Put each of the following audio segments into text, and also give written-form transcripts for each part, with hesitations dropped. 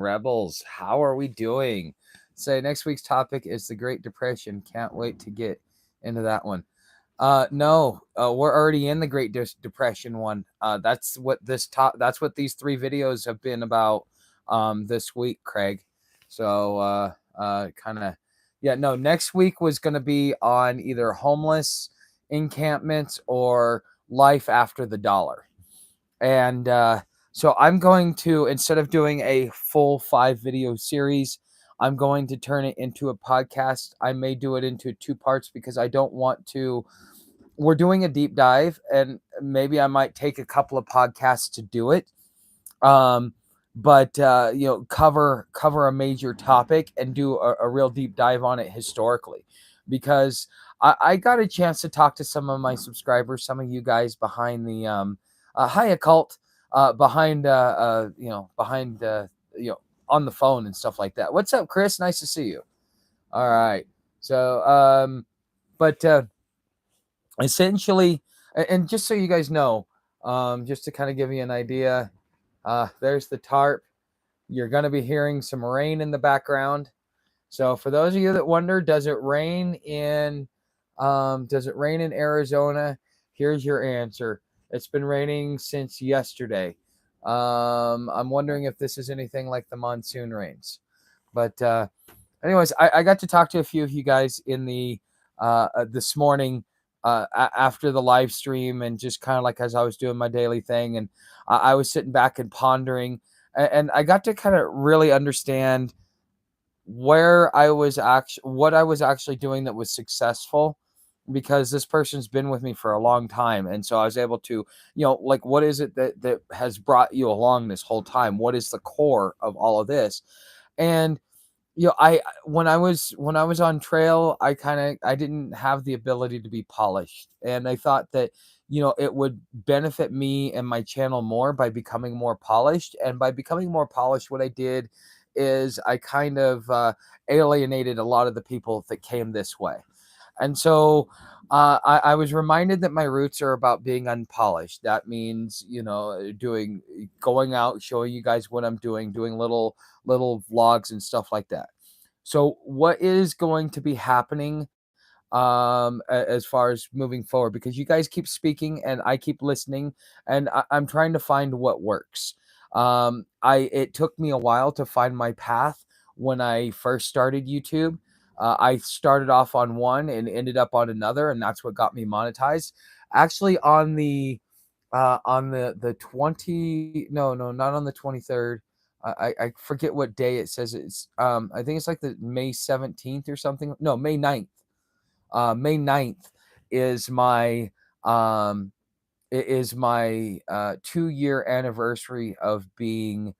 Rebels, how are we doing? Say next week's topic is the Great Depression. Can't wait to get into that one. No, we're already in the Great Depression one. That's what these three videos have been about this week, Craig. So kind of yeah, no, next week was going to be on either homeless encampments or life after the dollar. And so I'm going to, instead of doing a full 5 video series, I'm going to turn it into a podcast. I may do it into 2 parts because I don't want to. We're doing a deep dive, and maybe I might take a couple of podcasts to do it. But cover a major topic and do a real deep dive on it historically, because I got a chance to talk to some of my subscribers, some of you guys behind the hi occult, behind on the phone and stuff like that. What's up, Chris? Nice to see you. All right. So but essentially, and just so you guys know, just to kind of give you an idea, there's the tarp. You're going to be hearing some rain in the background. So for those of you that wonder, does it rain in Arizona? Here's your answer. It's been raining since yesterday. I'm wondering if this is anything like the monsoon rains. But anyways, I got to talk to a few of you guys in the this morning after the live stream, and just kind of like as I was doing my daily thing, and I was sitting back and pondering, and I got to kind of really understand what I was actually doing that was successful, because this person's been with me for a long time. And so I was able to, like, what is it that has brought you along this whole time? What is the core of all of this? And I when I was on trail, I didn't have the ability to be polished, and I thought that it would benefit me and my channel more by becoming more polished. And by becoming more polished, what I did is I kind of alienated a lot of the people that came this way. And so I was reminded that my roots are about being unpolished. That means, going out, showing you guys what I'm doing little vlogs and stuff like that. So what is going to be happening as far as moving forward? Because you guys keep speaking and I keep listening, and I'm trying to find what works. It took me a while to find my path when I first started YouTube. I started off on one and ended up on another, and that's what got me monetized. Actually, on the 20, no, not on the 23rd. I forget what day it says. It's I think it's like the May 17th or something. No, May 9th. May 9th is my 2-year anniversary of being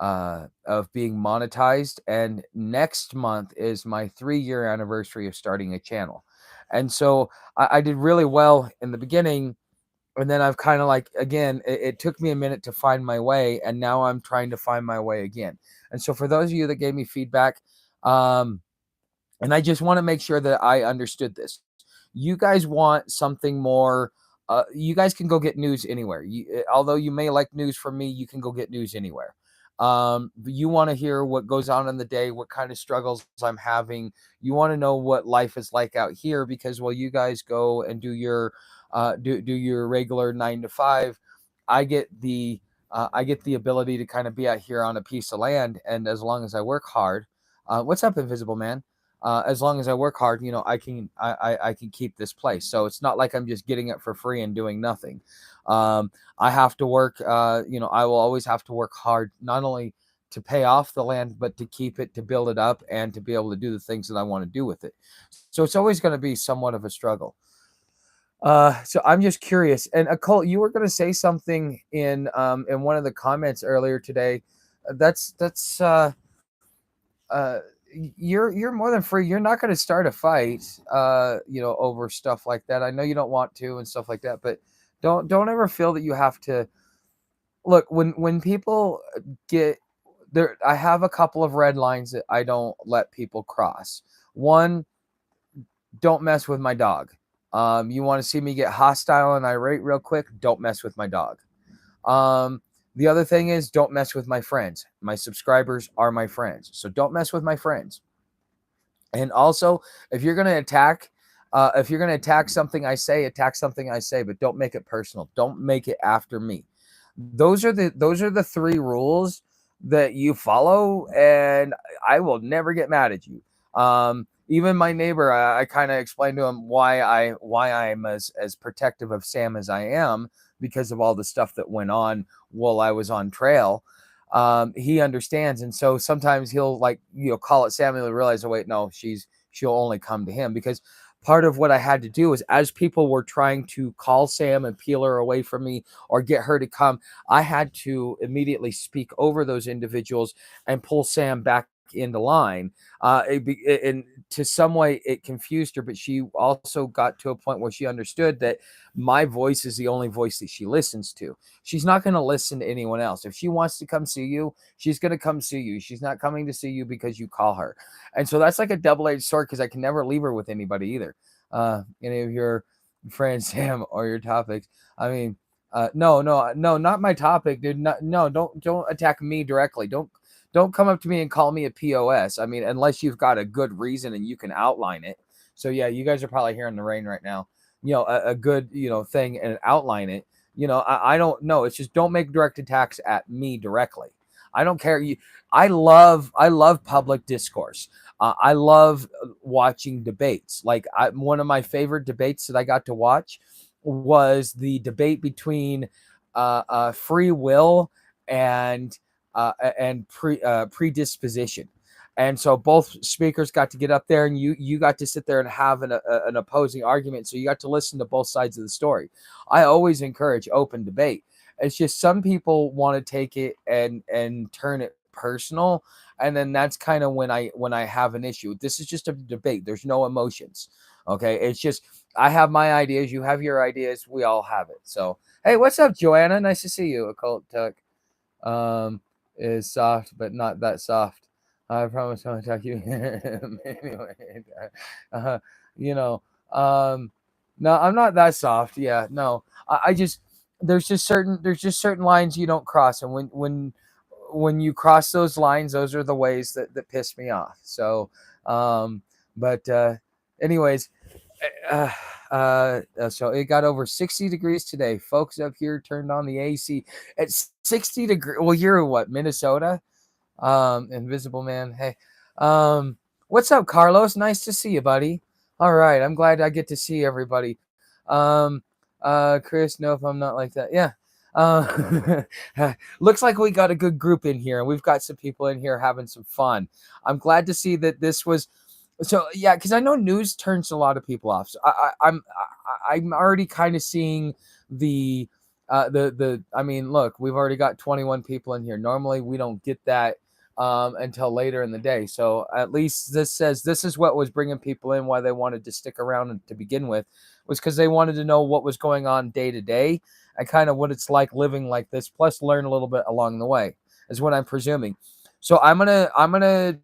monetized, and next month is my 3-year anniversary of starting a channel. And so I did really well in the beginning, and then I've kind of like, again, it took me a minute to find my way, and now I'm trying to find my way again. And so for those of you that gave me feedback, and I just want to make sure that I understood this. You guys want something more. You guys can go get news anywhere. Although you may like news from me, you can go get news anywhere. But you want to hear what goes on in the day, what kind of struggles I'm having. You want to know what life is like out here, because while you guys go and do your regular 9 to 5, I get the ability to kind of be out here on a piece of land, and as long as I work hard, what's up, Invisible Man? As long as I work hard, I can keep this place. So it's not like I'm just getting it for free and doing nothing. I have to work. I will always have to work hard, not only to pay off the land, but to keep it, to build it up, and to be able to do the things that I want to do with it. So it's always going to be somewhat of a struggle. So I'm just curious. And Occult, you were going to say something in one of the comments earlier today. That's uh, you're more than free. You're not going to start a fight, over stuff like that. I know you don't want to and stuff like that, but don't ever feel that you have to. Look, when people get there, I have a couple of red lines that I don't let people cross. One, don't mess with my dog. You want to see me get hostile and irate real quick? Don't mess with my dog. The other thing is, don't mess with my friends. My subscribers are my friends, so don't mess with my friends. And also, if you're gonna attack, something I say, attack something I say, but don't make it personal. Don't make it after me. Those are the three rules that you follow, and I will never get mad at you. Even my neighbor, I kind of explained to him why I'm as protective of Sam as I am, because of all the stuff that went on while I was on trail. He understands, and so sometimes he'll, like, call it Sam, and he'll realize, oh wait, no, she'll only come to him. Because part of what I had to do is, as people were trying to call Sam and peel her away from me or get her to come, I had to immediately speak over those individuals and pull Sam back into line. And to some way it confused her, but she also got to a point where she understood that my voice is the only voice that she listens to. She's not going to listen to anyone else. If she wants to come see you, she's going to come see you. She's not coming to see you because you call her. And so that's like a double-edged sword, because I can never leave her with anybody either. Any of your friends, Sam, or your topics. I mean, no, not my topic, dude. No, don't attack me directly. Don't come up to me and call me a POS. I mean, unless you've got a good reason and you can outline it. So yeah, you guys are probably hearing the rain right now. A good, thing, and outline it. I don't know. It's just, don't make direct attacks at me directly. I don't care. I love public discourse. I love watching debates. Like, one of my favorite debates that I got to watch was the debate between free will and predisposition. And so both speakers got to get up there, and you got to sit there and have an opposing argument. So you got to listen to both sides of the story. I always encourage open debate. It's just some people want to take it and turn it personal, and then that's kind of when I have an issue. This is just a debate. There's no emotions. Okay, it's just, I have my ideas, you have your ideas, we all have it. So hey, what's up, Joanna? Nice to see you. Occult Tuck is soft, but not that soft. I promise I'll attack you. Anyway, no, I'm not that soft. Yeah, no, I just, there's just certain lines you don't cross, and when you cross those lines, those are the ways that piss me off. So, but anyways, so it got over 60 degrees today. Folks up here turned on the AC at 60 degrees. Well, you're what, Minnesota? Invisible Man. Hey, what's up, Carlos? Nice to see you, buddy. All right, I'm glad I get to see everybody. Chris, no, if I'm not like that. Yeah. Looks like we got a good group in here, and we've got some people in here having some fun. I'm glad to see that this was. So yeah, because I know news turns a lot of people off. So I'm already kind of seeing the. I mean, look, we've already got 21 people in here. Normally we don't get that until later in the day. So at least this says this is what was bringing people in, why they wanted to stick around to begin with, was because they wanted to know what was going on day to day and kind of what it's like living like this, plus learn a little bit along the way, is what I'm presuming. So my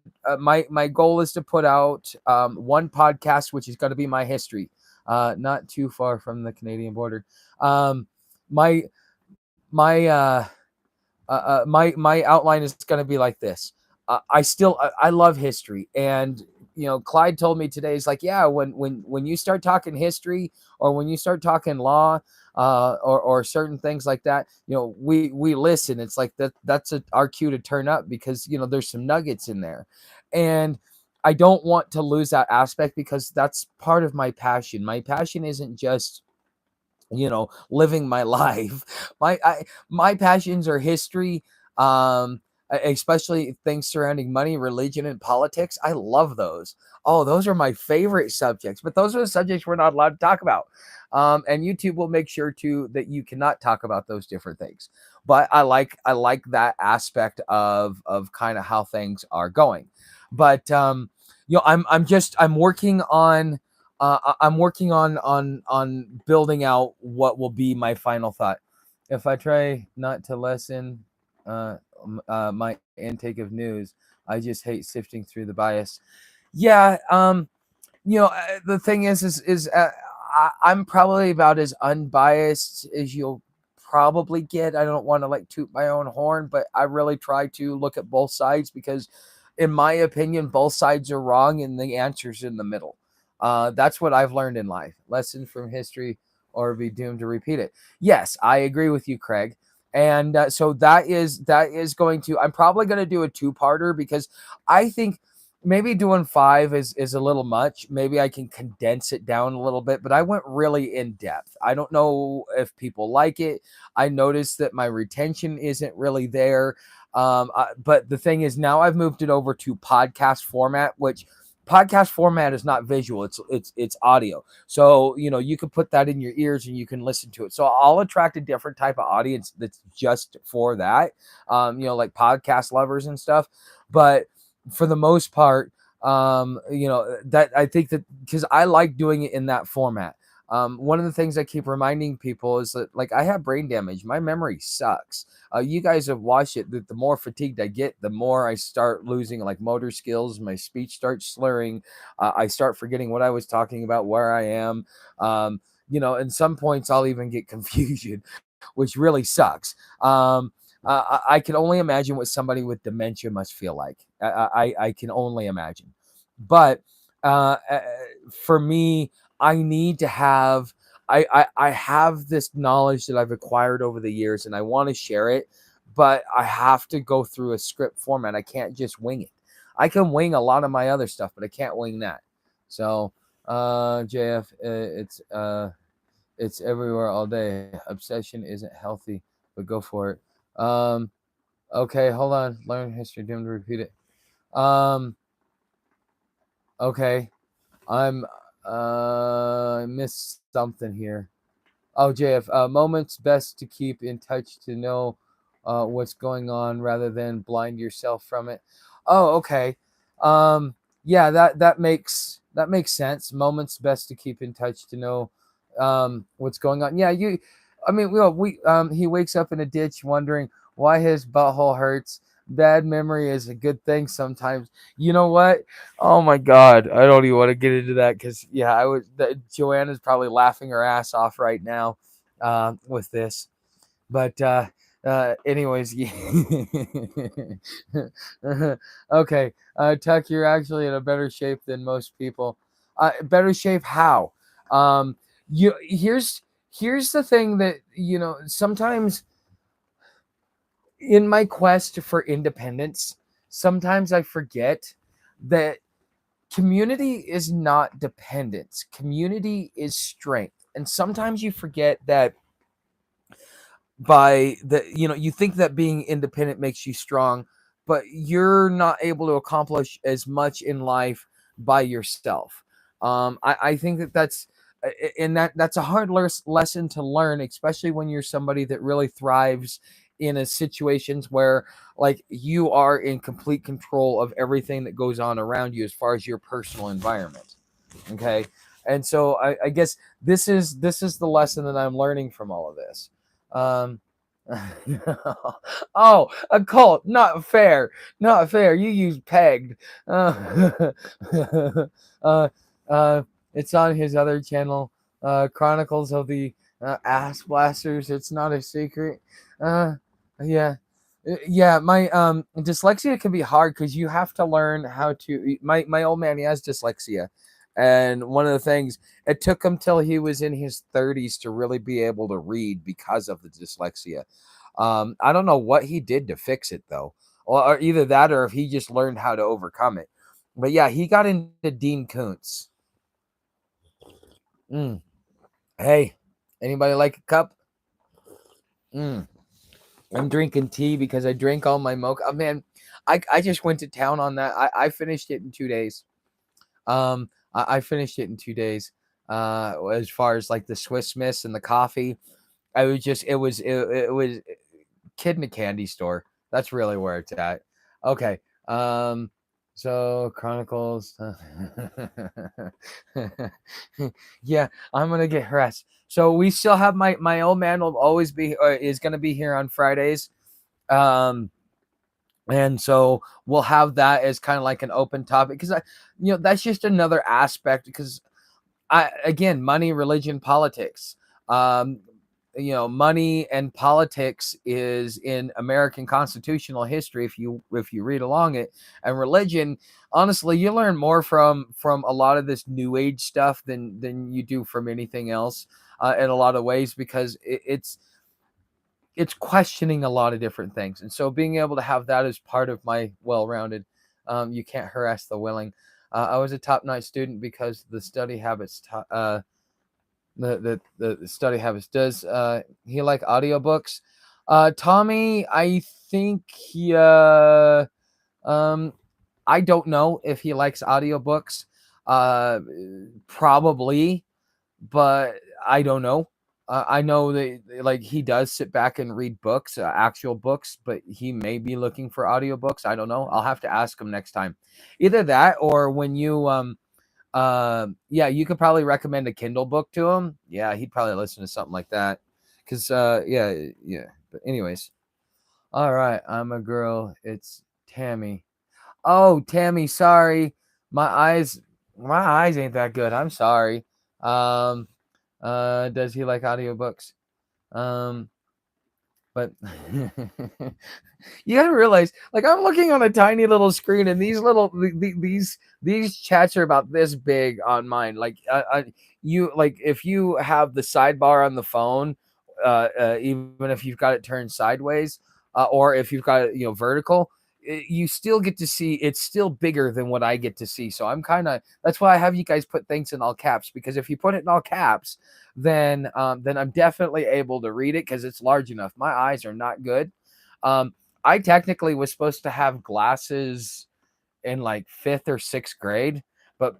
goal is to put out one podcast, which is going to be my history, not too far from the Canadian border. My my outline is going to be like this. I love history, and Clyde told me today, he's like, yeah, when you start talking history, or when you start talking law, or certain things like that, we listen. It's like that's our cue to turn up, because there's some nuggets in there, and I don't want to lose that aspect, because that's part of my passion. My passion isn't just living my life. My passions are history, especially things surrounding money, religion, and politics. I love those. Oh, those are my favorite subjects, but those are the subjects we're not allowed to talk about. And YouTube will make sure that you cannot talk about those different things. But I like that aspect of kind of how things are going. But I'm working on building out what will be my final thought. If I try not to lessen my intake of news, I just hate sifting through the bias. Yeah, the thing is I'm probably about as unbiased as you'll probably get. I don't want to like toot my own horn, but I really try to look at both sides because, in my opinion, both sides are wrong and the answer's in the middle. That's what I've learned in life. Lessons from history or be doomed to repeat it. Yes, I agree with you, Craig. And so that is going to, I'm probably going to do a two-parter because I think maybe doing 5 is a little much. Maybe I can condense it down a little bit, but I went really in depth. I don't know if people like it. I noticed that my retention isn't really there. But the thing is, now I've moved it over to podcast format, which podcast format is not visual. It's audio. So, you can put that in your ears and you can listen to it. So I'll attract a different type of audience that's just for that, like podcast lovers and stuff. But for the most part, that I think that because I like doing it in that format. One of the things I keep reminding people is that, like, I have brain damage. My memory sucks. You guys have watched it. That the more fatigued I get, the more I start losing like motor skills. My speech starts slurring. I start forgetting what I was talking about, where I am. And some points I'll even get confusion, which really sucks. I can only imagine what somebody with dementia must feel like. I can only imagine. But for me, I need to have, I have this knowledge that I've acquired over the years and I want to share it, but I have to go through a script format. I can't just wing it. I can wing a lot of my other stuff, but I can't wing that. So, JF, it's everywhere all day. Obsession isn't healthy, but go for it. Okay, hold on. Learn history, doomed to repeat it. Okay. I missed something here. Oh, JF, moments best to keep in touch to know what's going on rather than blind yourself from it. Oh, okay. Yeah, that makes sense. Moments best to keep in touch to know what's going on. Yeah, he wakes up in a ditch wondering why his butthole hurts. Bad memory is a good thing sometimes. You know what? Oh my God, I don't even want to get into that because Joanna's probably laughing her ass off right now with this. But anyways, yeah. Okay, Tuck, you're actually in a better shape than most people. Better shape how? Here's the thing that sometimes in my quest for independence, sometimes I forget that community is not dependence. Community is strength. And sometimes you forget that you think that being independent makes you strong, but you're not able to accomplish as much in life by yourself. I think that's that's a hard lesson to learn, especially when you're somebody that really thrives in a situations where like you are in complete control of everything that goes on around you as far as your personal environment. Okay. And so I guess this is the lesson that I'm learning from all of this. Oh, a cult. Not fair. Not fair. You use pegged. Uh, it's on his other channel, Chronicles of the Ass Blasters. It's not a secret. Yeah. Yeah, my dyslexia can be hard because you have to learn how to. My old man, he has dyslexia, and one of the things, it took him till he was in his 30s to really be able to read because of the dyslexia. I don't know what he did to fix it though, or either that or if he just learned how to overcome it. But yeah, he got into Dean Koontz. Hey, anybody like a cup? I'm drinking tea because I drank all my mocha. Oh, man, I just went to town on that. I finished it in 2 days. I finished it in 2 days. As far as like the Swiss Miss and the coffee, it was kid in a candy store. That's really where it's at. Okay. So Chronicles. Yeah, I'm gonna get harassed. So we still have my old man will always be is gonna be here on Fridays. And so we'll have that as kind of like an open topic because that's just another aspect because again, money, religion, politics. money and politics is in American constitutional history. If you read along it, and religion, honestly, you learn more from a lot of this new age stuff than you do from anything else, in a lot of ways, because it's questioning a lot of different things. And so being able to have that as part of my well-rounded, you can't harass the willing. I was a top-notch student because the study habits. The study habits. Does he like audiobooks? Tommy, I think he. I don't know if he likes audiobooks. Probably, but I don't know. I know that like he does sit back and read books, actual books, but he may be looking for audiobooks. I don't know. I'll have to ask him next time. Either that, or when you yeah, you could probably recommend a Kindle book to him. Yeah, he'd probably listen to something like that. Cause yeah. But anyways, all right. I'm a girl. It's Tammy. Oh, Tammy, sorry. My eyes ain't that good. I'm sorry. Um does he like audiobooks? But you gotta realize, like, I'm looking on a tiny little screen, and these chats are about this big on mine. Like, you like if you have the sidebar on the phone, even if you've got it turned sideways, or if you've got it vertical, you still get to see. It's still bigger than what I get to see. So I'm kind of, that's why I have you guys put things in all caps, because if you put it in all caps, then I'm definitely able to read it because it's large enough. My eyes are not good. I technically was supposed to have glasses in like 5th or 6th grade, but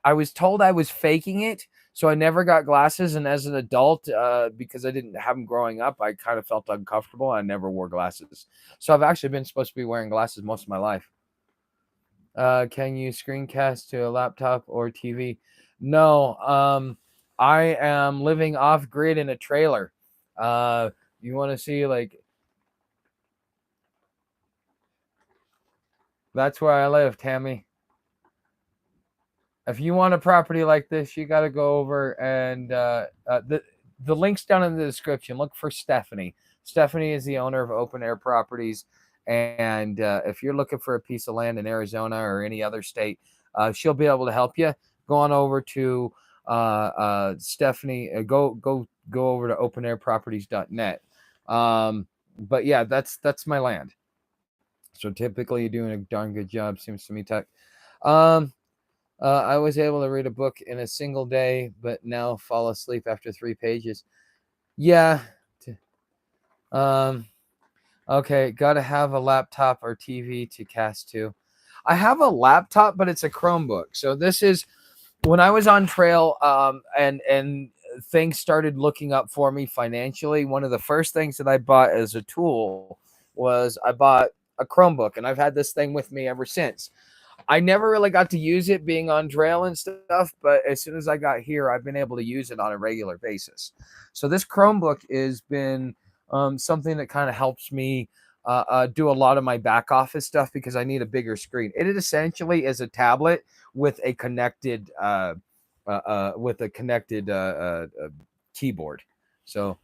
I was told I was faking it, so I never got glasses. And as an adult, because I didn't have them growing up, I kind of felt uncomfortable. I never wore glasses, so I've actually been supposed to be wearing glasses most of my life. Can you screencast to a laptop or TV? No. I am living off grid in a trailer. You want to see, like, that's where I live, Tammy. If you want a property like this, you got to go over and the link's down in the description. Look for Stephanie. Stephanie is the owner of Open Air Properties, and if you're looking for a piece of land in Arizona or any other state, she'll be able to help you. Go on over to Stephanie. Go over to openairproperties.net. But yeah, that's my land. So typically you're doing a darn good job, seems to me, Tech. I was able to read a book in a single day, but now fall asleep after 3 pages. Yeah. Okay, gotta have a laptop or TV to cast to. I have a laptop, but it's a Chromebook. So this is when I was on trail, and things started looking up for me financially. One of the first things that I bought as a tool was I bought a Chromebook, and I've had this thing with me ever since. I never really got to use it being on trail and stuff, but as soon as I got here, I've been able to use it on a regular basis. So this Chromebook has been something that kind of helps me do a lot of my back office stuff because I need a bigger screen. It essentially is a tablet with a connected keyboard. So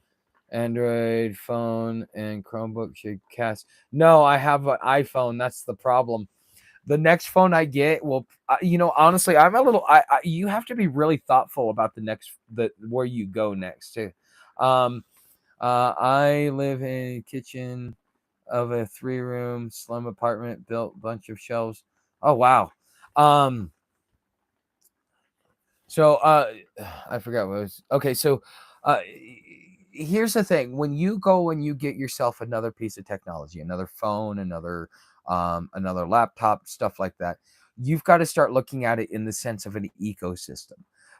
Android phone and Chromebook should cast. No, I have an iPhone. That's the problem. The next phone I get will, honestly, I'm a little. You have to be really thoughtful about where you go next too. I live in a kitchen of a 3-room slum apartment, built bunch of shelves. Oh wow. So I forgot what it was. Okay, so here's the thing: when you go and you get yourself another piece of technology, another phone, another laptop, stuff like that, you've got to start looking at it in the sense of an ecosystem,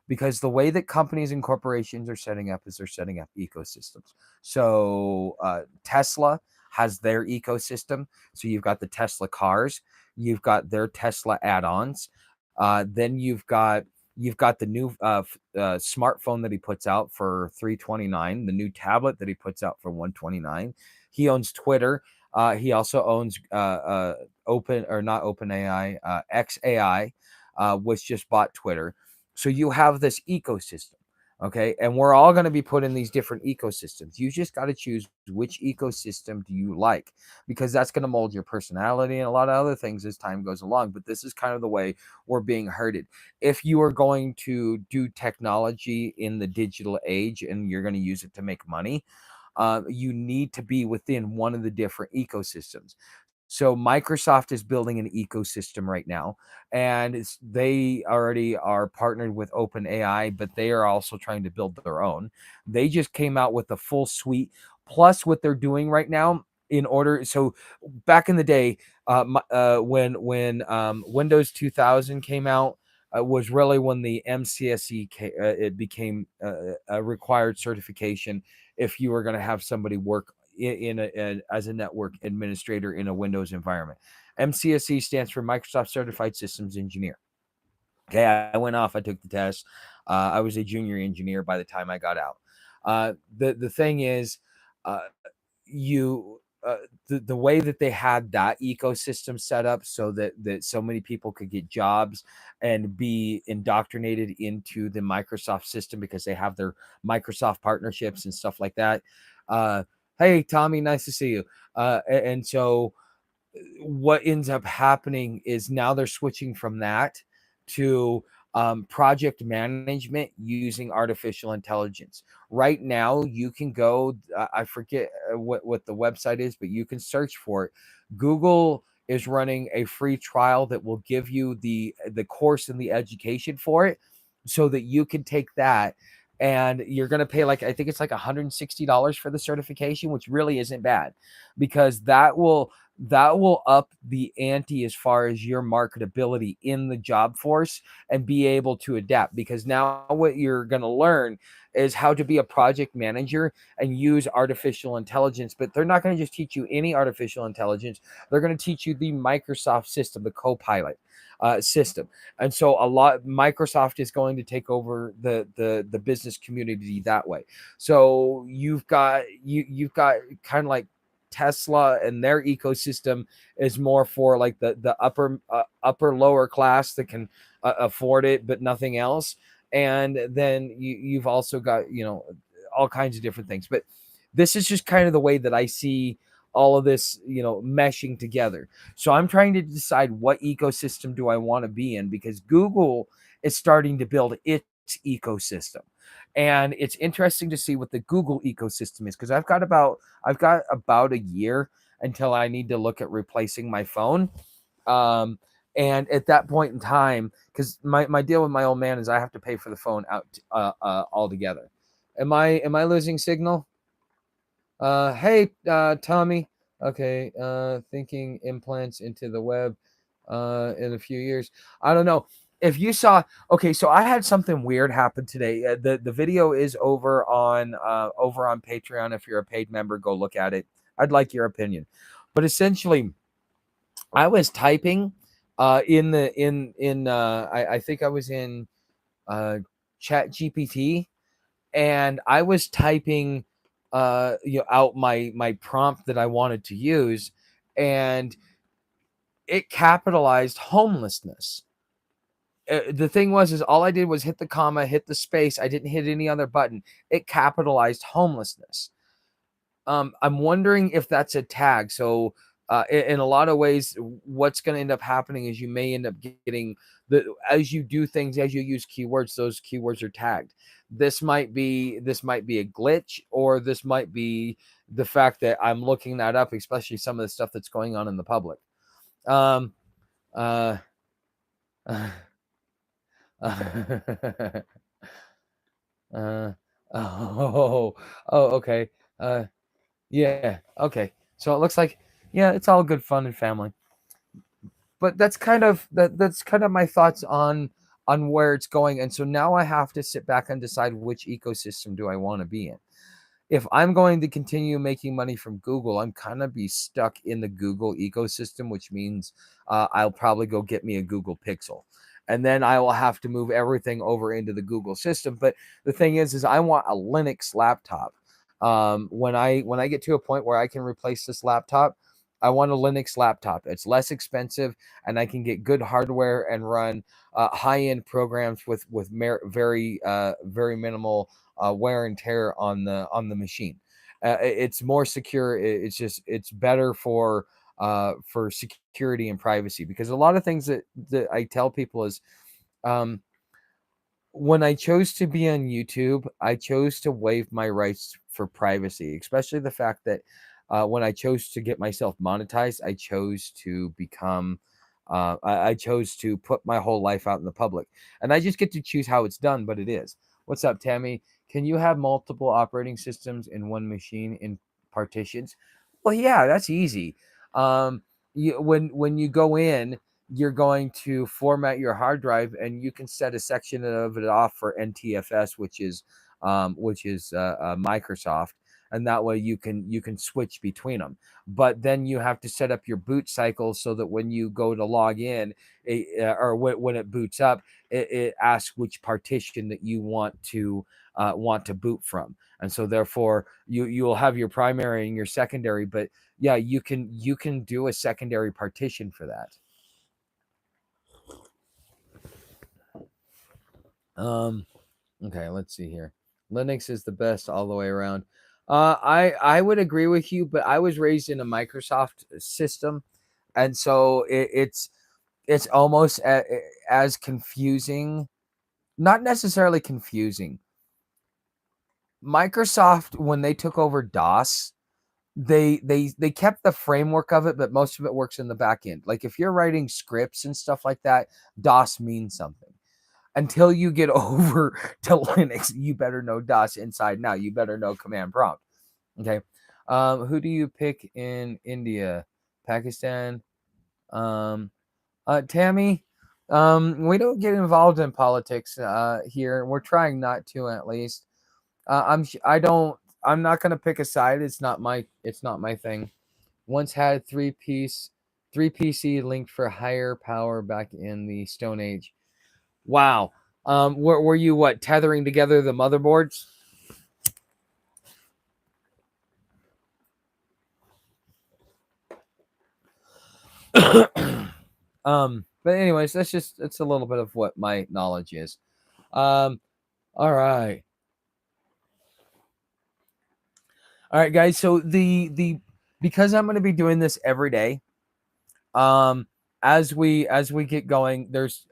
because the way that companies and corporations are setting up is they're setting up ecosystems. So Tesla has their ecosystem. So you've got the Tesla cars, you've got their Tesla add-ons, then you've got the new smartphone that he puts out for $329, the new tablet that he puts out for $129. He owns Twitter. He also owns XAI, which just bought Twitter. So you have this ecosystem. Okay. And we're all going to be put in these different ecosystems. You just got to choose which ecosystem do you like, because that's going to mold your personality and a lot of other things as time goes along. But this is kind of the way we're being herded. If you are going to do technology in the digital age and you're going to use it to make money, you need to be within one of the different ecosystems. So Microsoft is building an ecosystem right now, and they already are partnered with OpenAI, but they are also trying to build their own. They just came out with a full suite. Plus, what they're doing right now, in order, so back in the day, when Windows 2000 came out, was really when the MCSE it became a required certification if you were going to have somebody work as a network administrator in a Windows environment. MCSE stands for Microsoft Certified Systems Engineer. Okay, I went off. I took the test. I was a junior engineer by the time I got out. The thing is, uh, you the way that they had that ecosystem set up so that so many people could get jobs and be indoctrinated into the Microsoft system because they have their Microsoft partnerships and stuff like that. Uh, hey, Tommy, nice to see you. And so what ends up happening is now they're switching from that to project management using artificial intelligence. Right now, you can go, I forget what the website is, but you can search for it. Google is running a free trial that will give you the course and the education for it so that you can take that, and you're going to pay, like, I think it's like $160 for the certification, which really isn't bad, because that will up the ante as far as your marketability in the job force and be able to adapt. Because now what you're going to learn is how to be a project manager and use artificial intelligence. But they're not going to just teach you any artificial intelligence. They're going to teach you the Microsoft system, the Copilot system. And so Microsoft is going to take over the business community that way. So you've got kind of like Tesla, and their ecosystem is more for like the upper lower class that can afford it but nothing else. And then you've also got, all kinds of different things. But this is just kind of the way that I see all of this, meshing together. So I'm trying to decide what ecosystem do I want to be in, because Google is starting to build its ecosystem. And it's interesting to see what the Google ecosystem is, because I've got about a year until I need to look at replacing my phone. Um, and at that point in time, because my deal with my old man is I have to pay for the phone out altogether. Am I losing signal? Hey, Tommy. Okay, thinking implants into the web in a few years. I don't know. If you saw, okay, so I had something weird happen today. The video is over on Patreon. If you're a paid member, go look at it. I'd like your opinion. But essentially, I was typing I think I was in Chat GPT, and I was typing out my prompt that I wanted to use, and it capitalized homelessness. The thing is all I did was hit the comma, hit the space. I didn't hit any other button. It capitalized homelessness. I'm wondering if that's a tag. So in a lot of ways, what's going to end up happening is you may end up getting as you do things, as you use keywords, those keywords are tagged. This might be a glitch, or this might be the fact that I'm looking that up, especially some of the stuff that's going on in the public. Um, uh, uh, uh, okay. Yeah, okay. So it looks like, yeah, it's all good fun and family. But that's kind of my thoughts on where it's going. And so now I have to sit back and decide which ecosystem do I want to be in. If I'm going to continue making money from Google, I'm kind of be stuck in the Google ecosystem, which means I'll probably go get me a Google Pixel. And then I will have to move everything over into the Google system. But the thing is I want a Linux laptop. When I get to a point where I can replace this laptop, I want a Linux laptop. It's less expensive, and I can get good hardware and run high-end programs with very minimal wear and tear on the machine. It's more secure. It's better for security and privacy, because a lot of things that I tell people is, um, when I chose to be on YouTube, I chose to waive my rights for privacy, especially the fact that when I chose to get myself monetized, I chose to become, I chose to put my whole life out in the public. And I just get to choose how it's done, but it is. What's up, Tammy? Can you have multiple operating systems in one machine in partitions? Well, yeah, that's easy. When you go in, you're going to format your hard drive, and you can set a section of it off for NTFS, which is Microsoft, and that way you can switch between them. But then you have to set up your boot cycle so that when you go to log in, or when it boots up, it asks which partition that you want to boot from, and so therefore you'll have your primary and your secondary. But yeah, you can do a secondary partition for that. Okay, let's see here. Linux is the best all the way around. I would agree with you, but I was raised in a Microsoft system, and so it's almost as confusing. Not necessarily confusing. Microsoft, when they took over DOS, they kept the framework of it, but most of it works in the back end. Like if you're writing scripts and stuff like that, DOS means something. Until you get over to Linux, you better know DOS inside now. You better know command prompt. Okay. Who do you pick in India, Pakistan? Tammy, we don't get involved in politics here. We're trying not to, at least. I'm not gonna pick a side. It's not my thing. Once had three PC linked for higher power back in the Stone Age. Wow. Were you what, tethering together the motherboards? But anyways, it's a little bit of what my knowledge is. All right. All right, guys. So the because I'm going to be doing this every day, um, as we get going, there's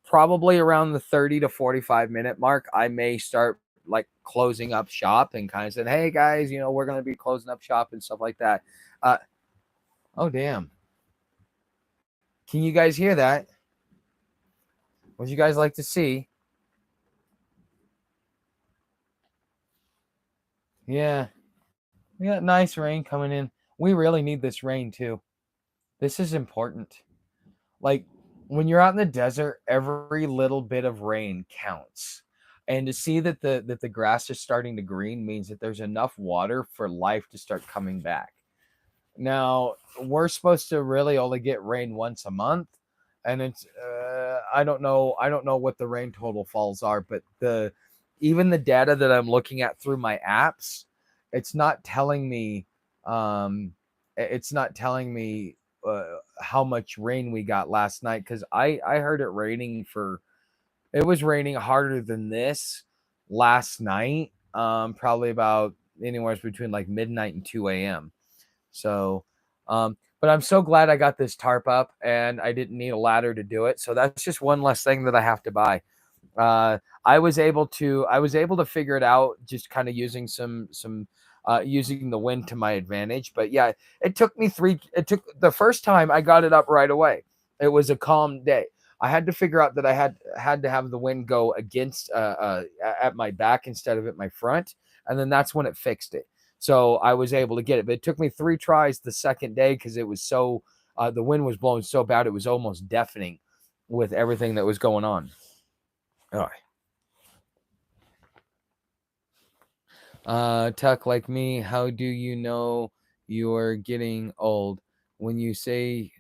probably around the 30 to 45-minute mark, I may start like closing up shop and kind of saying, "Hey guys, we're going to be closing up shop," and stuff like that. Oh damn! Can you guys hear that? Would you guys like to see? Yeah, we got nice rain coming in. We really need this rain too. This is important. Like when you're out in the desert, every little bit of rain counts. And to see that the grass is starting to green means that there's enough water for life to start coming back. Now, we're supposed to really only get rain once a month, and it's I don't know what the rain total falls are, but the even the data that I'm looking at through my apps, it's not telling me it's not telling me how much rain we got last night, because I heard it was raining harder than this last night, probably about anywhere between like midnight and 2 a.m. So, but I'm so glad I got this tarp up and I didn't need a ladder to do it. So that's just one less thing that I have to buy. I was able to figure it out just kind of using using the wind to my advantage. But yeah, it took the first time I got it up right away. It was a calm day. I had to figure out that I had to have the wind go against at my back instead of at my front, and then that's when it fixed it. So I was able to get it. But it took me 3 tries the second day because it was so the wind was blowing so bad it was almost deafening with everything that was going on. All right. Tuck, like me, how do you know you're getting old? When we say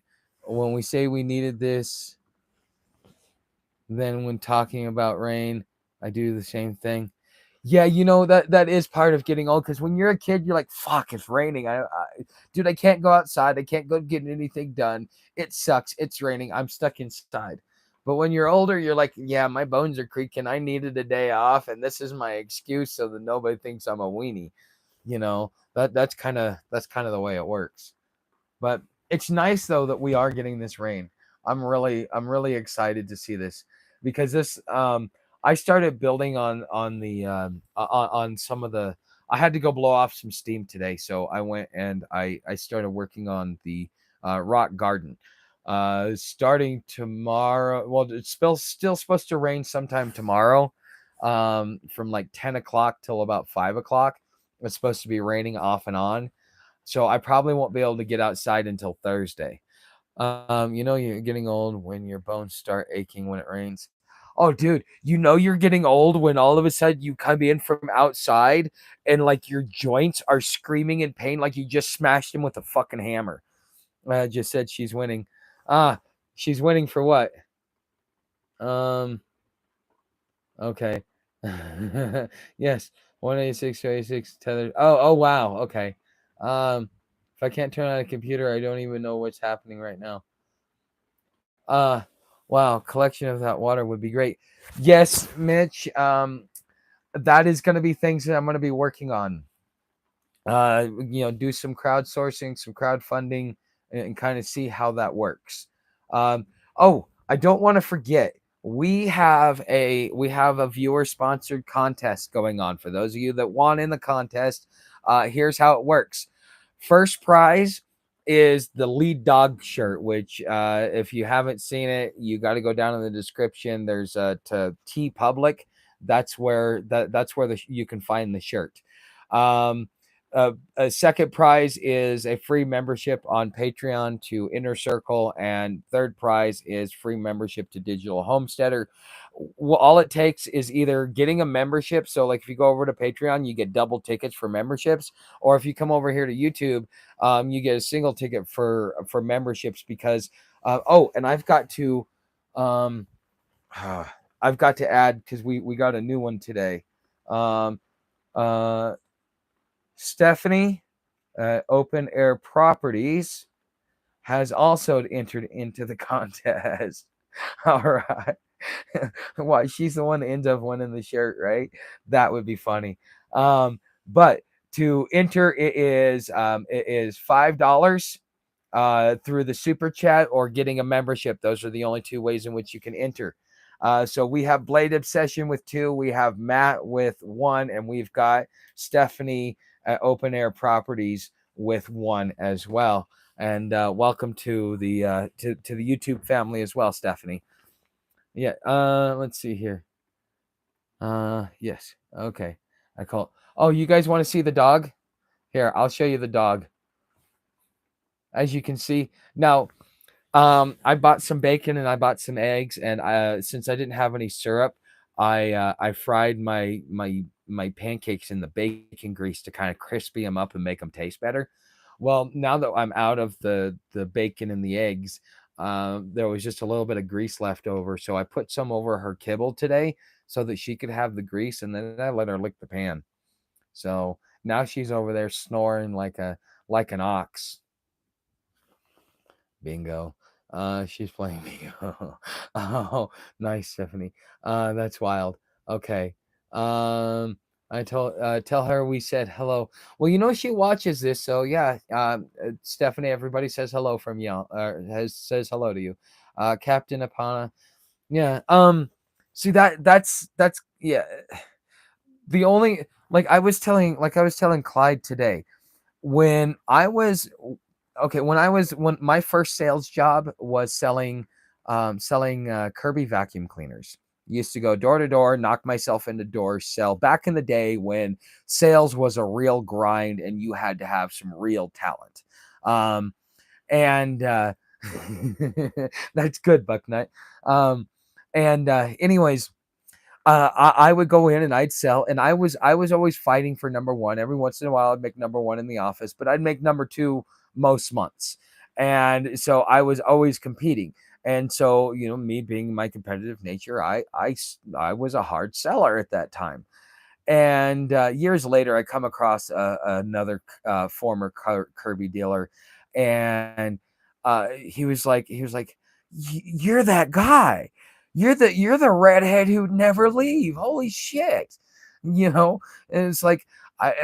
we needed this, then when talking about rain, I do the same thing. Yeah, you know that is part of getting old because when you're a kid, you're like, "Fuck, it's raining. Dude, I can't go outside. I can't go get anything done. It sucks. It's raining. I'm stuck inside." But when you're older, you're like, "Yeah, my bones are creaking. I needed a day off, and this is my excuse so that nobody thinks I'm a weenie." That's kind of the way it works. But it's nice though that we are getting this rain. I'm really excited to see this because this I started building on the on some of the I had to go blow off some steam today, so I went and I started working on the rock garden. Starting tomorrow. Well, it's still supposed to rain sometime tomorrow, from like 10 o'clock till about 5 o'clock. It's supposed to be raining off and on, so I probably won't be able to get outside until Thursday. You're getting old when your bones start aching when it rains. Oh, dude, you're getting old when all of a sudden you come in from outside and like your joints are screaming in pain, like you just smashed them with a fucking hammer. I just said she's winning. Ah, she's winning for what? Um, okay. Yes, 186, 286 tethered. Oh, wow. Okay. If I can't turn on a computer, I don't even know what's happening right now. Uh, wow, collection of that water would be great. Yes, Mitch. That is going to be things that I'm going to be working on. Do some crowdsourcing, some crowdfunding, and kind of see how that works. Oh, I don't want to forget. We have a viewer sponsored contest going on. For those of you that want in the contest, here's how it works. First prize is the lead dog shirt, which if you haven't seen it, you got to go down in the description. There's to T Public. That's where you can find the shirt. Um, a second prize is a free membership on Patreon to Inner Circle, and third prize is free membership to Digital Homesteader. Well, all it takes is either getting a membership. So, like if you go over to Patreon, you get double tickets for memberships, or if you come over here to YouTube, you get a single ticket for memberships. Because and um, I've got to add because we got a new one today. Um, uh, Stephanie, Open Air Properties, has also entered into the contest. All right. Why, she's the one that ends up winning the shirt, right? That would be funny. But to enter, it is $5 through the super chat or getting a membership. Those are the only two ways in which you can enter. So we have Blade Obsession with 2, we have Matt with 1, and we've got Stephanie at Open Air Properties with 1 as well. And welcome to the to the YouTube family as well, Stephanie. Yeah. Let's see here. Yes. Okay. I call. Oh, you guys want to see the dog? Here, I'll show you the dog. As you can see now, I bought some bacon and I bought some eggs, and since I didn't have any syrup, I fried my pancakes in the bacon grease to kind of crispy them up and make them taste better. Well, now that I'm out of the bacon and the eggs, there was just a little bit of grease left over, so I put some over her kibble today so that she could have the grease, and then I let her lick the pan. So now she's over there snoring like an ox. Bingo. She's playing bingo. Oh, nice, Stephanie. That's wild. Okay. I tell her we said hello. Well, she watches this, so yeah. Stephanie, everybody says hello from you. Says hello to you. Captain Apana. Yeah. See that's yeah. The only like I was telling Clyde today, when I was okay, when my first sales job was selling Kirby vacuum cleaners. Used to go door to door, knock myself into doors, sell. Back in the day when sales was a real grind and you had to have some real talent. And That's good, Bucknut. And Anyways, I would go in and I'd sell, and I was always fighting for number one. Every once in a while, I'd make number one in the office, but I'd make number two most months, and so I was always competing. And so, me being my competitive nature, I was a hard seller at that time. And years later, I come across another former Kirby dealer, and he was like, "You're that guy. You're the redhead who'd never leave. Holy shit!" You know, and it's like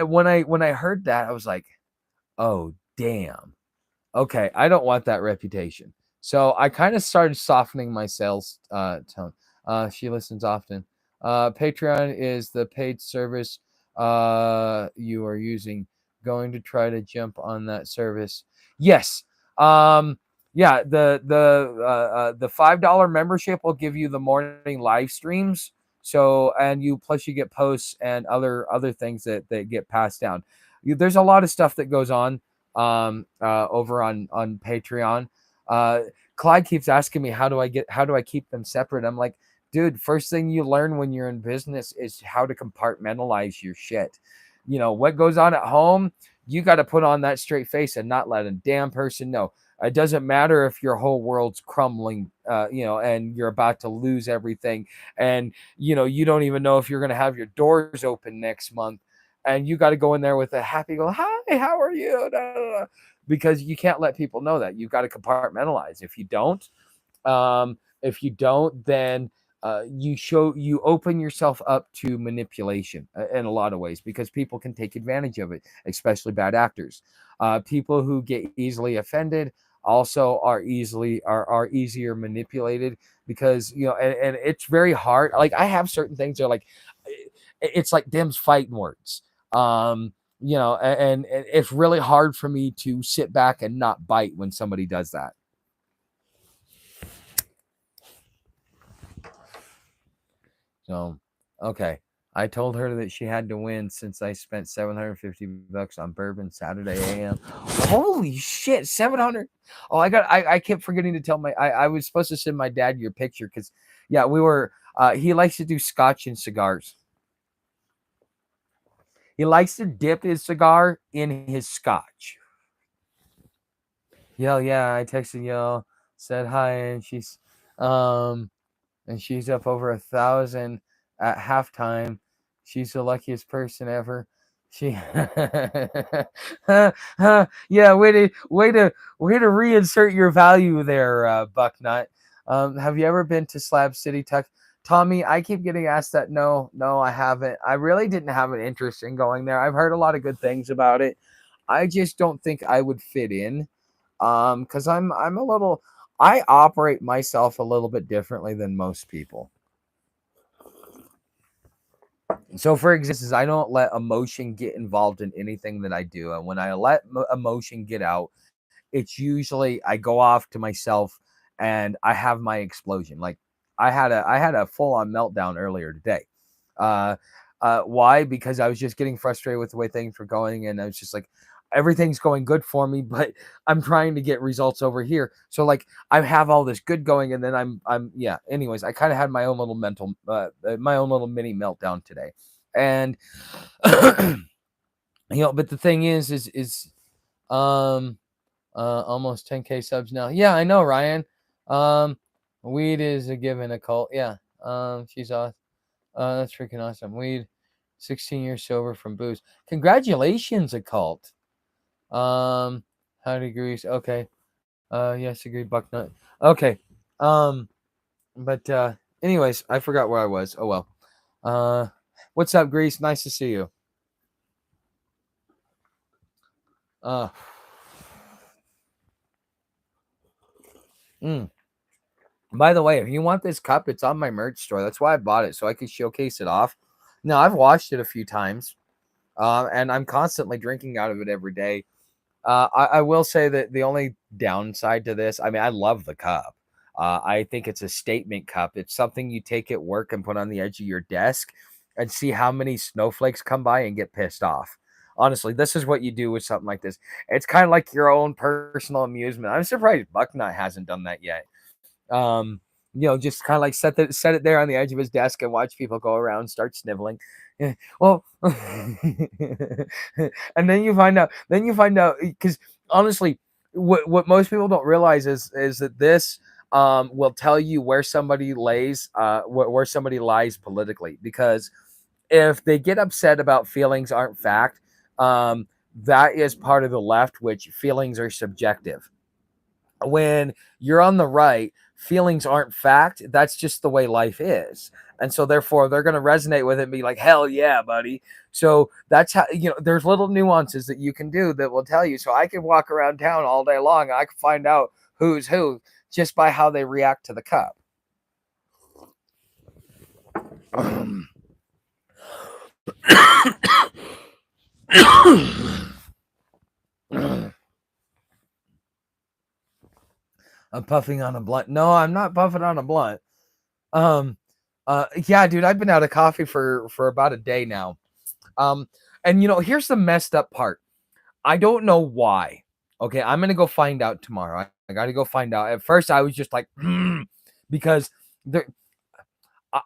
when I heard that, I was like, "Oh damn." Okay, I don't want that reputation. So I kind of started softening my sales tone. She listens often. Patreon is the paid service you are using. Going to try to jump on that service. Yes. Yeah, the $5 membership will give you the morning live streams. So and you plus you get posts and other things that get passed down. There's a lot of stuff that goes on over on Patreon. Uh, Clyde keeps asking me how do I keep them separate? I'm like, dude, first thing you learn when you're in business is how to compartmentalize your shit. You know what goes on at home, you got to put on that straight face and not let a damn person know. It doesn't matter if your whole world's crumbling, and you're about to lose everything, and you don't even know if you're going to have your doors open next month, and you got to go in there with a happy go, "Hi, how are you?" Da, da, da. Because you can't let people know that. You've got to compartmentalize. If you don't, then you open yourself up to manipulation in a lot of ways, because people can take advantage of it, especially bad actors. People who get easily offended also are easier manipulated, because and it's very hard. Like, I have certain things that are like, it's like them's fighting words. And it's really hard for me to sit back and not bite when somebody does that. So, okay. I told her that she had to win since I spent $750 on bourbon Saturday AM. Holy shit, 700. Oh, I kept forgetting to tell I was supposed to send my dad your picture, because yeah, he likes to do scotch and cigars. He likes to dip his cigar in his scotch. Yeah, I texted Yo, said hi, and she's up over 1,000 at halftime. She's the luckiest person ever. She, yeah, way to reinsert your value there, Bucknut. Have you ever been to Slab City, Texas? Tommy, I keep getting asked that. No, I haven't. I really didn't have an interest in going there. I've heard a lot of good things about it. I just don't think I would fit in. Because I'm a little, I operate myself a little bit differently than most people. So, for example, I don't let emotion get involved in anything that I do, and when I let emotion get out, it's usually I go off to myself and I have my explosion. Like, I had a full on meltdown earlier today. Uh, why? Because I was just getting frustrated with the way things were going, and I was just like, everything's going good for me, but I'm trying to get results over here. So like, I have all this good going, and then I'm yeah. Anyways, I kind of had my own little my own little mini meltdown today, and but the thing is almost 10K subs now. Yeah, I know, Ryan. Weed is a given a cult. Yeah. She's awesome. That's freaking awesome. Weed, 16 years sober from booze. Congratulations, a cult. How degrees? Okay. Yes, agree, Bucknut. Okay. But anyways, I forgot where I was. Oh well. What's up, Grease? Nice to see you. Uh By the way, if you want this cup, it's on my merch store. That's why I bought it, so I could showcase it off. Now, I've washed it a few times, and I'm constantly drinking out of it every day. I will say that the only downside to this, I mean, I love the cup. I think it's a statement cup. It's something you take at work and put on the edge of your desk and see how many snowflakes come by and get pissed off. Honestly, this is what you do with something like this. It's kind of like your own personal amusement. I'm surprised Bucknut hasn't done that yet. Just kind of like set it there on the edge of his desk and watch people go around, start sniveling. Well, and then you find out because honestly, what most people don't realize is that this will tell you where somebody lays politically, because if they get upset about feelings aren't fact, that is part of the left, which feelings are subjective. When you're on the right, feelings aren't fact. That's just the way life is. And so therefore they're going to resonate with it and be like, hell yeah, buddy. So that's how, there's little nuances that you can do that will tell you. So I can walk around town all day long and I can find out who's who just by how they react to the cup. I'm puffing on a blunt. No, I'm not puffing on a blunt. Yeah, dude, I've been out of coffee for about a day now. And here's the messed up part. I don't know why. Okay, I'm gonna go find out tomorrow. I gotta go find out. At first, I was just like, because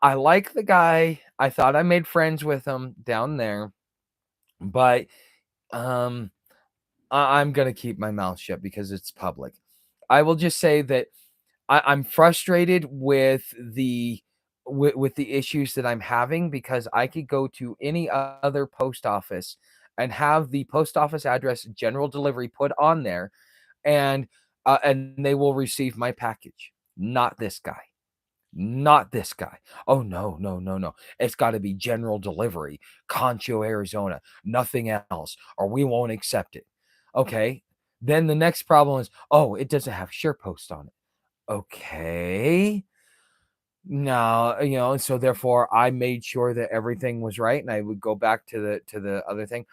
I like the guy. I thought I made friends with him down there, but I'm gonna keep my mouth shut because it's public. I will just say that I'm frustrated with the issues that I'm having because I could go to any other post office and have the post office address general delivery put on there, and they will receive my package. Not this guy. Not this guy. Oh no, no, no, no. It's got to be general delivery, Concho, Arizona, nothing else, or we won't accept it. Okay. Then the next problem is, oh, it doesn't have SurePost on it. Okay. No, and so therefore I made sure that everything was right, and I would go back to the other thing.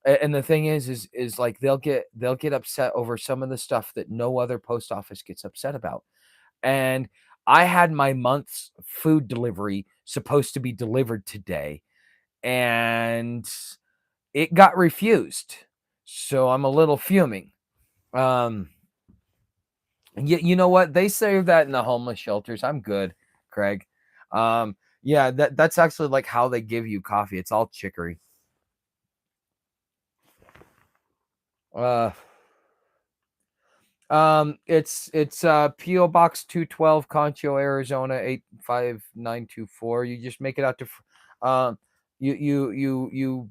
And the thing is like they'll get upset over some of the stuff that no other post office gets upset about. And I had my month's food delivery supposed to be delivered today, and it got refused. So I'm a little fuming. You know what? They serve that in the homeless shelters. I'm good, Craig. Yeah, that's actually like how they give you coffee. It's all chicory. It's PO Box 212, Concho, Arizona 85924. You just make it out to you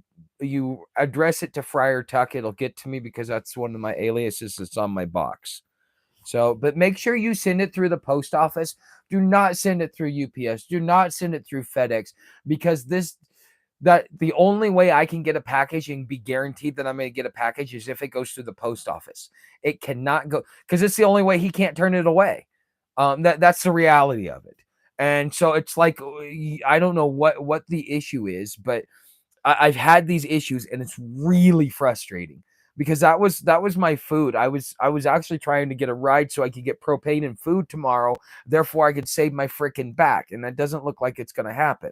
address it to Friar Tuck. It'll get to me because that's one of my aliases that's on my box. So, but make sure you send it through the post office. Do not send it through UPS. Do not send it through FedEx, because that the only way I can get a package and be guaranteed that I'm going to get a package is if it goes through the post office. It cannot go, because it's the only way he can't turn it away. That's the reality of it. And so it's like, I don't know what the issue is, but I've had these issues and it's really frustrating because that was my food. I was actually trying to get a ride so I could get propane and food tomorrow. Therefore, I could save my freaking back. And that doesn't look like it's going to happen.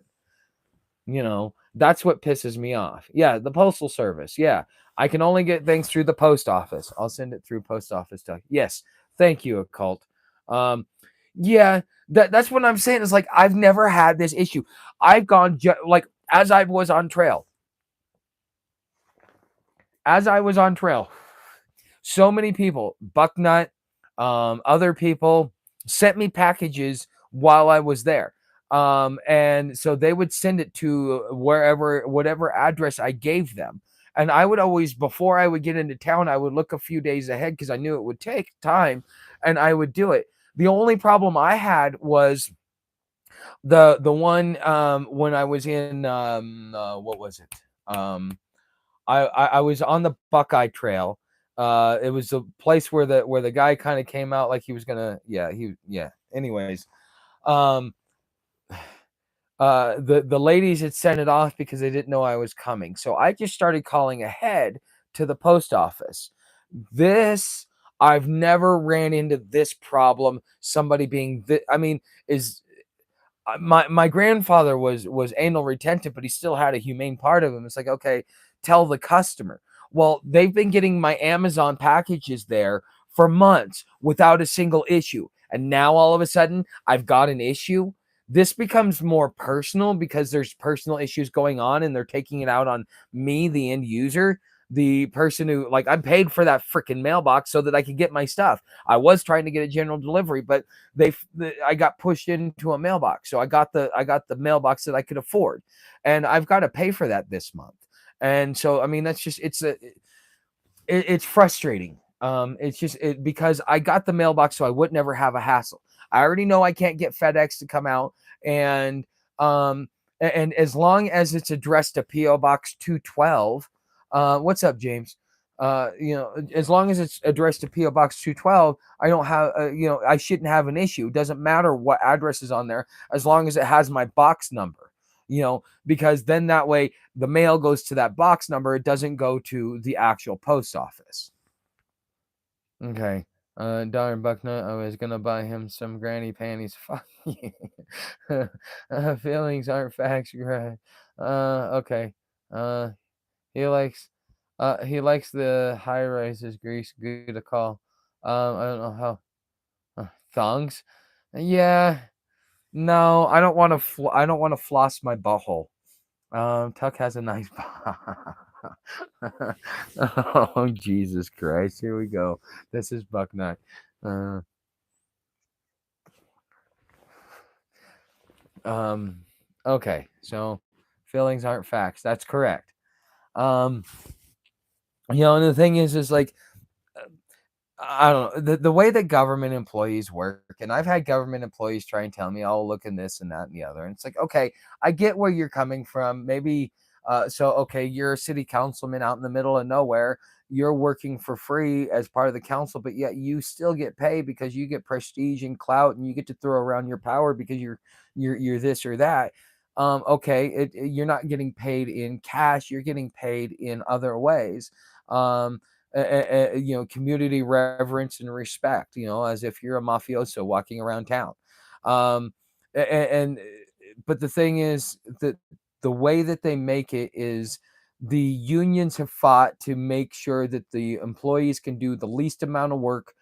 That's what pisses me off. Yeah, the postal service. Yeah, I can only get things through the post office. I'll send it through post office. Yes, thank you, Occult. Yeah, that's what I'm saying. Is like I've never had this issue. I've gone like as I was on trail. So many people, Bucknut, other people sent me packages while I was there. And so they would send it to whatever address I gave them. And I would always, before I would get into town, I would look a few days ahead because I knew it would take time, and I would do it. The only problem I had was the one when I was in what was it? I was on the Buckeye Trail. It was the place where the guy kind of came out like he was gonna, Anyways, the ladies had sent it off because they didn't know I was coming. So I just started calling ahead to the post office. I've never ran into this problem. Somebody being, my grandfather was anal retentive, but he still had a humane part of him. It's like, okay, tell the customer. Well, they've been getting my Amazon packages there for months without a single issue. And now all of a sudden I've got an issue. This becomes more personal because there's personal issues going on and they're taking it out on me, the end user. the person who, like, I paid for that freaking mailbox so that I could get my stuff. I was trying to get a general delivery, but I got pushed into a mailbox. So I got the mailbox that I could afford, and I've got to pay for that this month. And so, I mean, that's just, it's frustrating. It's just because I got the mailbox so I would never have a hassle. I already know I can't get FedEx to come out, and um, and as long as it's addressed to PO Box 212, what's up, James? As long as it's addressed to PO Box 212, I don't have, I shouldn't have an issue. It doesn't matter what address is on there as long as it has my box number. Because then that way the mail goes to that box number. It doesn't go to the actual post office. Okay. Darn Bucknut, I was gonna buy him some granny panties. Fuck you. Feelings aren't facts, right? Okay. He likes the high rises, grease, good to call. I don't know how. Thongs? Yeah. No, I don't want to. I don't want to floss my butthole. Tuck has a nice. Oh, Jesus Christ! Here we go. This is Bucknut. Okay. So, feelings aren't facts. That's correct. And the thing is like, I don't know, the way that government employees work, and I've had government employees try and tell me, "Oh, look in this and that and the other," and it's like, okay, I get where you're coming from. Maybe, okay, you're a city councilman out in the middle of nowhere. You're working for free as part of the council, but yet you still get paid because you get prestige and clout, and you get to throw around your power because you're this or that. Okay, you're not getting paid in cash. You're getting paid in other ways. Community reverence and respect, as if you're a mafioso walking around town. But the thing is that the way that they make it is the unions have fought to make sure that the employees can do the least amount of work,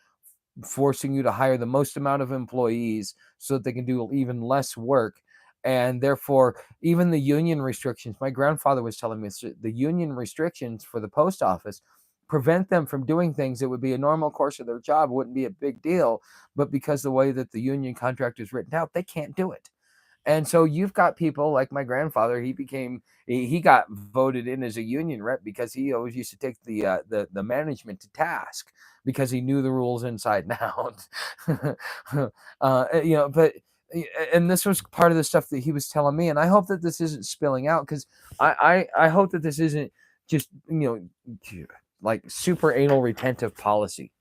forcing you to hire the most amount of employees so that they can do even less work. And therefore, even the union restrictions, my grandfather was telling me this, the union restrictions for the post office prevent them from doing things that would be a normal course of their job, wouldn't be a big deal. But because the way that the union contract is written out, they can't do it. And so you've got people like my grandfather. He got voted in as a union rep because he always used to take the management to task because he knew the rules inside and out. But and this was part of the stuff that he was telling me, and I hope that this isn't spilling out, because I hope that this isn't just like super anal retentive policy.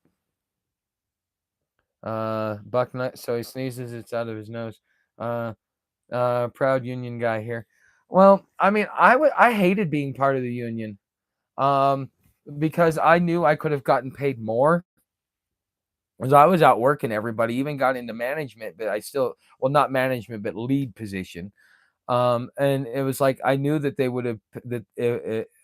Bucknut, so he sneezes, it's out of his nose. Proud union guy here. Well, I mean, I hated being part of the union, because I knew I could have gotten paid more. As I was out working, everybody even got into management, but not management, but lead position. And it was like, I knew that they would have,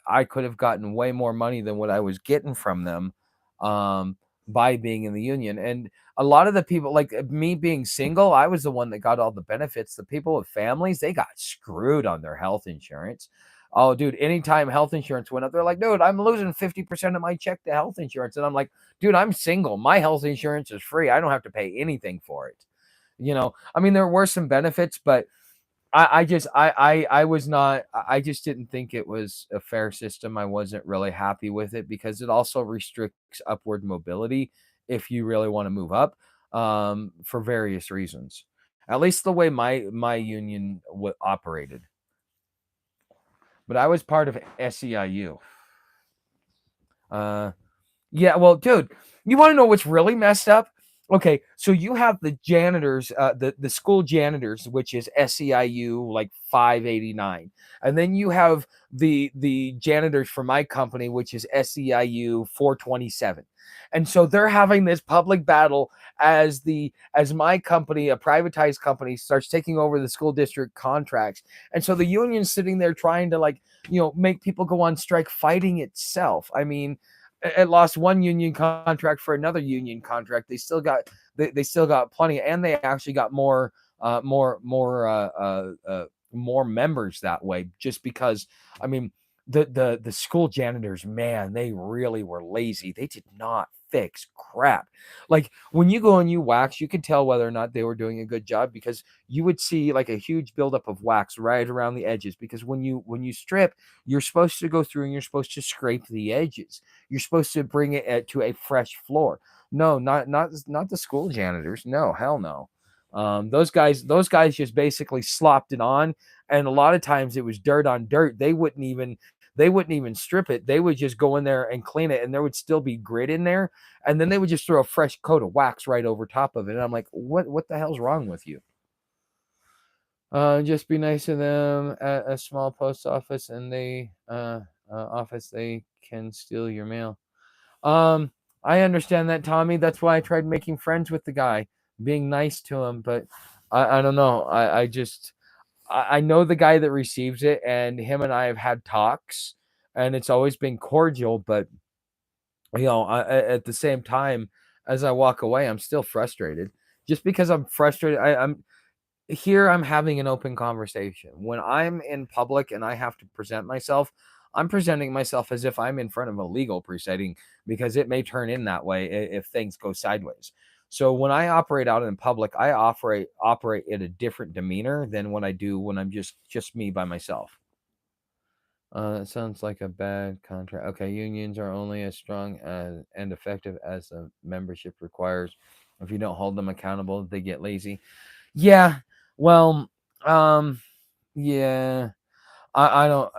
I could have gotten way more money than what I was getting from them, by being in the union. And a lot of the people, like me being single, I was the one that got all the benefits. The people with families, they got screwed on their health insurance. Oh, dude, anytime health insurance went up, they're like, dude, I'm losing 50% of my check to health insurance. And I'm like, dude, I'm single. My health insurance is free. I don't have to pay anything for it. I mean, there were some benefits, but I just didn't think it was a fair system. I wasn't really happy with it because it also restricts upward mobility if you really want to move up, for various reasons. At least the way my union operated. But I was part of SEIU. Yeah, well, dude, you want to know what's really messed up? Okay, so you have the janitors, the school janitors, which is SEIU like 589, and then you have the janitors for my company, which is SEIU 427, and so they're having this public battle as my company, a privatized company, starts taking over the school district contracts, and so the union's sitting there trying to make people go on strike, fighting itself. I mean, it lost one union contract for another union contract. They still got plenty, and they actually got more members that way, just because, I mean, the school janitors, man, they really were lazy. They did not fix crap. Like when you go and you wax, you could tell whether or not they were doing a good job because you would see like a huge buildup of wax right around the edges. Because when you strip, you're supposed to go through and you're supposed to scrape the edges. You're supposed to bring it to a fresh floor. No, not the school janitors. No, hell no. Those guys just basically slopped it on, and a lot of times it was dirt on dirt. They wouldn't even strip it. They would just go in there and clean it, and there would still be grit in there, and then they would just throw a fresh coat of wax right over top of it. And I'm like, what the hell's wrong with you? Just be nice to them at a small post office, and they can steal your mail. Um, I understand that, Tommy. That's why I tried making friends with the guy, being nice to him. But I don't know. I know the guy that receives it, and him and I have had talks, and it's always been cordial. But at the same time, as I walk away, I'm still frustrated. Just because I'm frustrated, I'm here. I'm having an open conversation. When I'm in public and I have to present myself, I'm presenting myself as if I'm in front of a legal proceeding because it may turn in that way if things go sideways. So when I operate out in public, I operate at a different demeanor than what I do when I'm just me by myself. It sounds like a bad contract. Okay, unions are only as strong and effective as the membership requires. If you don't hold them accountable, they get lazy. Yeah, well, um, yeah, I don't.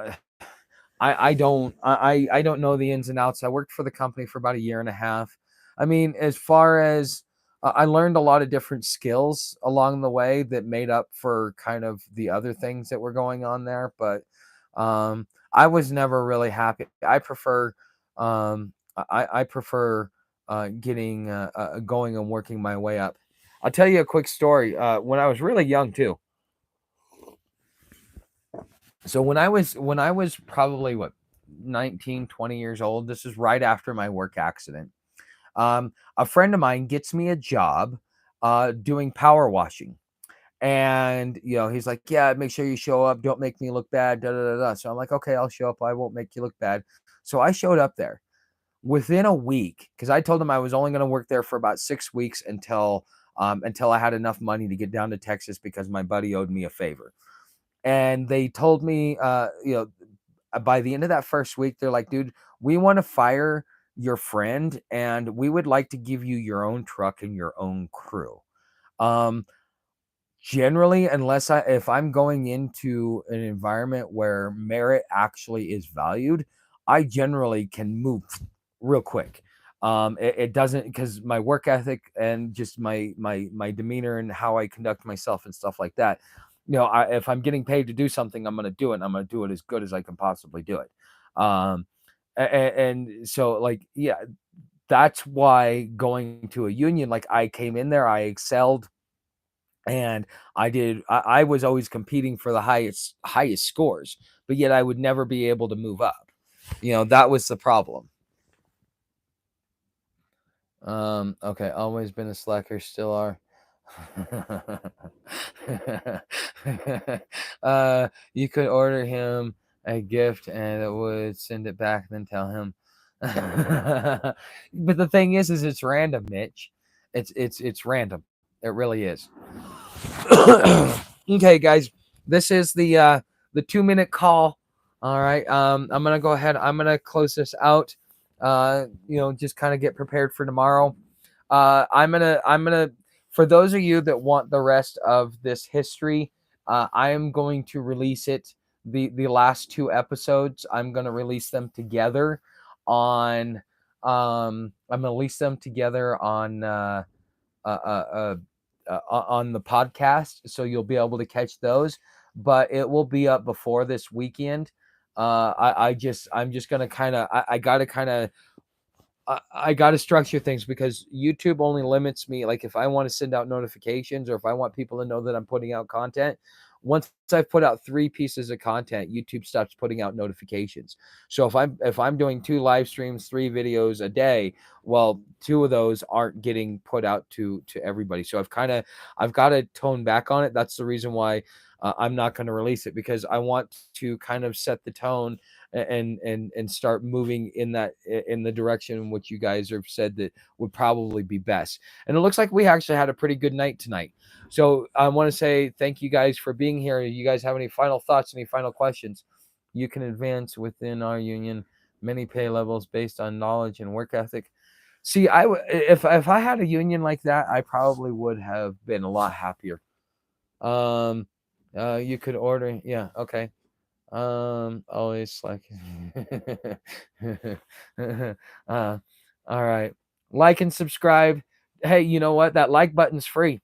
I don't know the ins and outs. I worked for the company for about a year and a half. I mean, as far as I learned a lot of different skills along the way that made up for kind of the other things that were going on there, but I was never really happy. I prefer getting going and working my way up. I'll tell you a quick story. When I was really young too. So when I was probably 19, 20 years old, this is right after my work accident. A friend of mine gets me a job doing power washing. And he's like, yeah, make sure you show up, don't make me look bad, da da da da. So I'm like, okay, I'll show up, I won't make you look bad. So I showed up there within a week because I told him I was only going to work there for about 6 weeks until I had enough money to get down to Texas because my buddy owed me a favor. And they told me, by the end of that first week, they're like, dude, we want to fire your friend and we would like to give you your own truck and your own crew. Um, Generally, if I'm going into an environment where merit actually is valued, I generally can move real quick. It doesn't, because my work ethic and just my demeanor and how I conduct myself and stuff like that. If I'm getting paid to do something, I'm going to do it. And I'm going to do it as good as I can possibly do it. And so, like, yeah, that's why going to a union, like, I came in there, I excelled, and I was always competing for the highest scores, but yet I would never be able to move up. That was the problem. Okay, always been a slacker, still are. You could order him a gift and it would send it back, then tell him. But the thing is it's random, Mitch. It's random. It really is. Okay, guys, this is the 2-minute call. All right, I'm gonna go ahead. I'm gonna close this out. Just kind of get prepared for tomorrow. I'm gonna for those of you that want the rest of this history, I am going to release it. The last 2 episodes, I'm gonna release them together on. I'm gonna release them together uh, uh, on the podcast, so you'll be able to catch those. But it will be up before this weekend. I'm just gonna kind of I gotta kind of I got to structure things because YouTube only limits me. Like if I want to send out notifications or if I want people to know that I'm putting out content, once I've put out 3 pieces of content, YouTube stops putting out notifications. So if I'm doing 2 live streams, 3 videos a day, well, 2 of those aren't getting put out to everybody. So I've got to tone back on it. That's the reason why I'm not going to release it, because I want to kind of set the tone and start moving in the direction in which you guys have said that would probably be best. And it looks like we actually had a pretty good night tonight. So I want to say thank you guys for being here. You guys have any final thoughts, any final questions? You can advance within our union many pay levels based on knowledge and work ethic. See, if I had a union like that, I probably would have been a lot happier. You could order, yeah, okay. Always like, all right. Like and subscribe. Hey, you know what? That like button's free.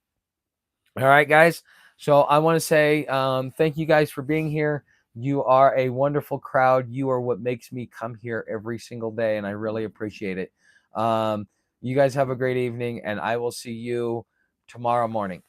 All right, guys. So I want to say thank you guys for being here. You are a wonderful crowd. You are what makes me come here every single day, and I really appreciate it. You guys have a great evening, and I will see you tomorrow morning.